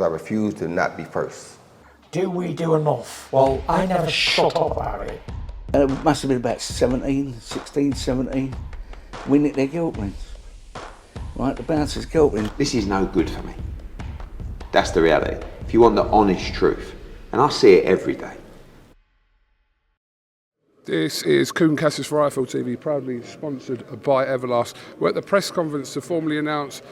I refuse to not be first. Do we do enough? Well, I never shut up about it. It must have been about 16, 17. We nicked their guilt rings. Right, the bouncer's guilt rings. This is no good for me. That's the reality. If you want the honest truth, and I see it every day. This is Kuhn Cassius for IFL TV, proudly sponsored by Everlast. We're at the press conference to formally announce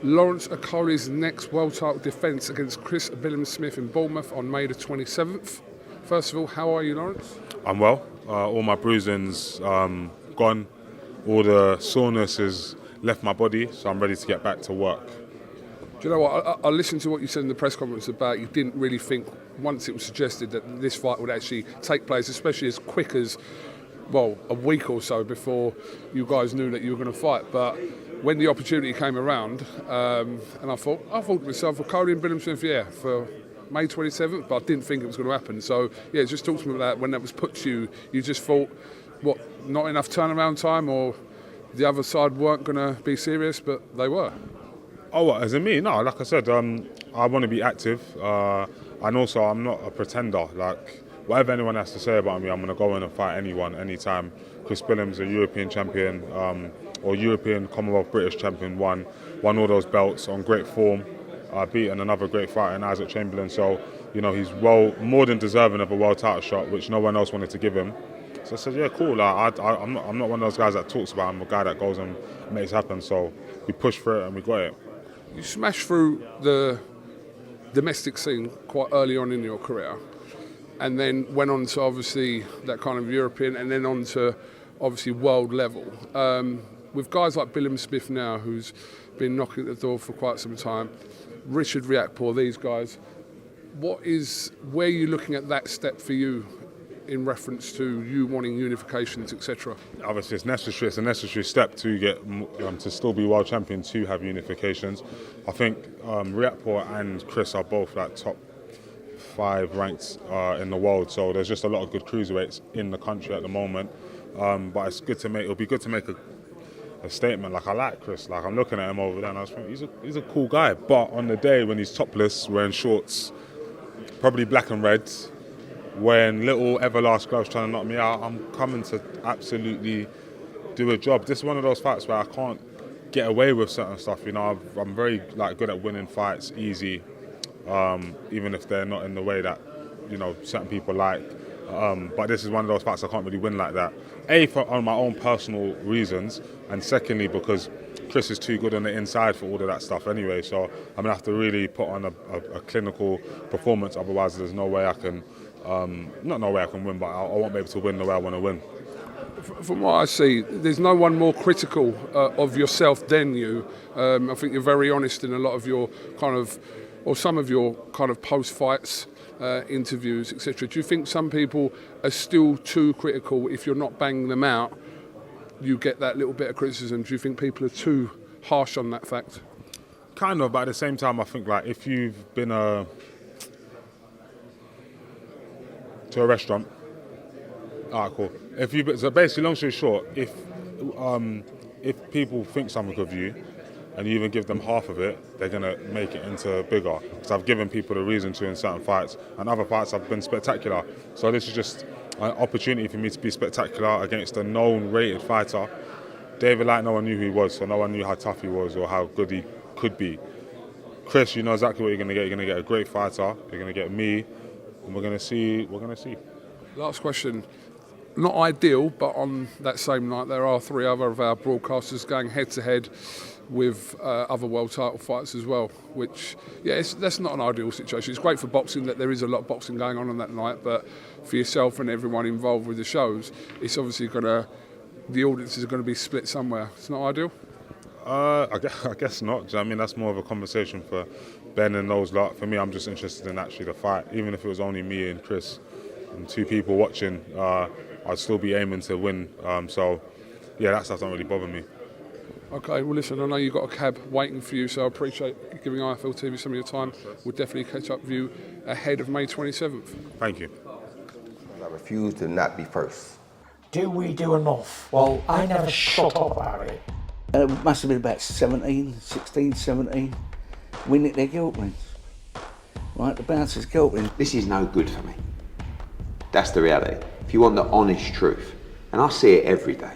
Lawrence Okolie's next world title defence against Chris Billam-Smith in Bournemouth on May the 27th. First of all, how are you, Lawrence? I'm well. All my bruising's gone. All the soreness has left my body, so I'm ready to get back to work. Do you know what? I listened to what you said in the press conference about you didn't really think, once it was suggested that this fight would actually take place, especially as quick as, well, a week or so before you guys knew that you were going to fight. But when the opportunity came around, and I thought to myself, Okolie and Billam-Smith, yeah, for May 27th, but I didn't think it was going to happen. So, yeah, just talk to me about that. When that was put to you just thought, what, not enough turnaround time, or the other side weren't going to be serious, but they were? Oh, what, as in me? No, like I said, I want to be active, and also I'm not a pretender. Like, whatever anyone has to say about me, I'm going to go in and fight anyone, anytime. Chris Billam's a European champion, or European, Commonwealth, British champion, won all those belts on great form, beaten another great fighter in Isaac Chamberlain. So, you know, he's more than deserving of a world title shot, which no one else wanted to give him. So I said, yeah, cool. Like, I'm not one of those guys that talks about it. I'm a guy that goes and makes it happen. So we pushed for it and we got it. You smashed through the domestic scene quite early on in your career, and then went on to obviously that kind of European, and then on to obviously world level. With guys like Billam-Smith now, who's been knocking at the door for quite some time, Richard Riakporhe, these guys, where are you looking at that step for you in reference to you wanting unifications, etc.? Obviously, it's necessary. It's a necessary step to get to still be world champion, to have unifications. I think Riakporhe and Chris are both like top 5 ranked in the world. So there's just a lot of good cruiserweights in the country at the moment. But it's good to make. It'll be good to make a statement. Like, I like Chris. Like, I'm looking at him over there, and I was thinking he's a cool guy. But on the day when he's topless, wearing shorts, probably black and red, when little Everlast gloves trying to knock me out, I'm coming to absolutely do a job. This is one of those fights where I can't get away with certain stuff. You know, I'm very good at winning fights, easy, even if they're not in the way that, you know, certain people like. But this is one of those fights I can't really win like that. On my own personal reasons, and secondly because Chris is too good on the inside for all of that stuff anyway. So I'm gonna have to really put on a clinical performance. Otherwise, there's no way I can. Not no way I can win, but I won't be able to win the way I want to win. From what I see, there's no one more critical of yourself than you. I think you're very honest in a lot of your some of your post-fights interviews, etc. Do you think some people are still too critical? If you're not banging them out, you get that little bit of criticism. Do you think people are too harsh on that fact? Kind of, but at the same time, I think like if you've been to a restaurant. Alright, cool. So basically, long story short, if people think something of you, and you even give them half of it, they're gonna make it into bigger. Because I've given people the reason to in certain fights, and other fights I've been spectacular. So this is just an opportunity for me to be spectacular against a known rated fighter. David Light, no one knew who he was, so no one knew how tough he was or how good he could be. Chris, you know exactly what you're gonna get. You're gonna get a great fighter. You're gonna get me. And we're going to see. Last question. Not ideal, but on that same night there are 3 other of our broadcasters going head-to-head with other world title fights as well, which, yeah, that's not an ideal situation. It's great for boxing that there is a lot of boxing going on that night, but for yourself and everyone involved with the shows, it's obviously the audiences are going to be split somewhere. It's not ideal? I guess not. I mean, that's more of a conversation for Ben and those lot. For me, I'm just interested in actually the fight. Even if it was only me and Chris and 2 people watching, I'd still be aiming to win. So, yeah, that stuff don't really bother me. Okay, well, listen, I know you've got a cab waiting for you, so I appreciate giving IFL TV some of your time. We'll definitely catch up with you ahead of May 27th. Thank you. I refuse to not be first. Do we do enough? Well, I never shut up about it. It must have been about 16, 17. We nicked their guilt rings. Right, the bouncer's girlfriend. This is no good for me. That's the reality. If you want the honest truth, and I see it every day,